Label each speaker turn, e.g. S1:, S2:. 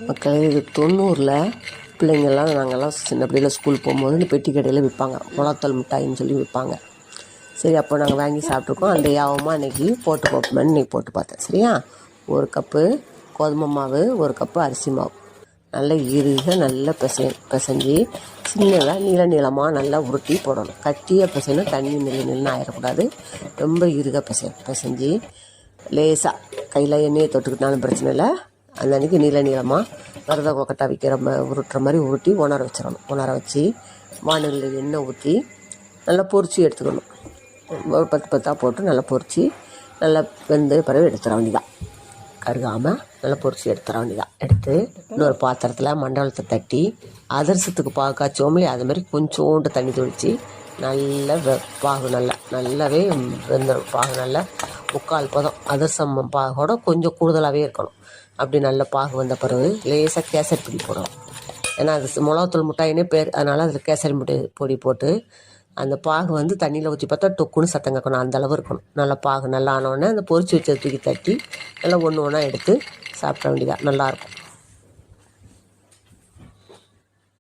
S1: மக்களே இது 90ல் பிள்ளைங்கள்லாம் நாங்கள்லாம் சின்ன பிள்ளையில் ஸ்கூல் போகும்போது இந்த பெட்டி கடையில் விற்பாங்க. முளாத்தல் மிட்டாயின்னு சொல்லி விற்பாங்க. சரி, அப்போ நாங்கள் வாங்கி சாப்பிட்ருக்கோம். அந்த யாவமாக அன்றைக்கி போட்டு பார்ப்போம்னு இன்றைக்கி போட்டு பார்த்தேன். சரியா, 1 கப்பு கோதுமை மாவு, 1 கப்பு அரிசி மாவு நல்லா இறுக நல்லா பிசைஞ்சு சின்னதாக நீளமாக நல்லா உருட்டி போடணும். கட்டியாக பிசையணும், தண்ணி நில்லுன்னு ஆயிடக்கூடாது. ரொம்ப இறுக பிசைஞ்சு லேசாக கையில் எண்ணெயை தொட்டுக்கிட்டாலும் பிரச்சனை இல்லை. அந்த அன்றைக்கி நீளமாக வரத கொக்கட்டா விற்கிற உருட்டுற மாதிரி உருட்டி வச்சிடணும். வச்சு வானலில் எண்ணெய் ஊற்றி நல்லா பொரிச்சு எடுத்துக்கணும். ஒரு 10 10 போட்டு நல்லா பொரிச்சு நல்லா வெந்து பிறகு எடுத்துட வேண்டியதான். கருகாமல் நல்லா பொரிச்சு எடுத்துட வேண்டியதான். எடுத்து இன்னொரு பாத்திரத்தில் மண்டலத்தை தட்டி அதிரசத்துக்கு பாகு காய்ச்சோமே அது மாதிரி கொஞ்சோண்டு தண்ணி தொளித்து நல்லா பாகு நல்லாவே வெந்துடும். பாகு நல்லா 3/4 பதம் அதிரசம் பாகோட கொஞ்சம் கூடுதலாகவே இருக்கணும். அப்படி நல்ல பாகு வந்த பிறகு லேசாக கேசரி பொடி போடணும். ஏன்னா அது மிளகாத்தூள் மிட்டாயினே பேர், அதனால் அதில் கேசரி பொடி போட்டு அந்த பாகு வந்து தண்ணியில் ஊற்றி பார்த்தா டொக்குன்னு சத்தம் கேட்கணும். அந்தளவு இருக்கணும். நல்லா பாகு நல்லா ஆனோடனே அந்த பொரிச்சு வச்சதை தூக்கி தட்டி நல்லா ஒன்று ஒன்றா எடுத்து சாப்பிட வேண்டியதாக நல்லாயிருக்கும்.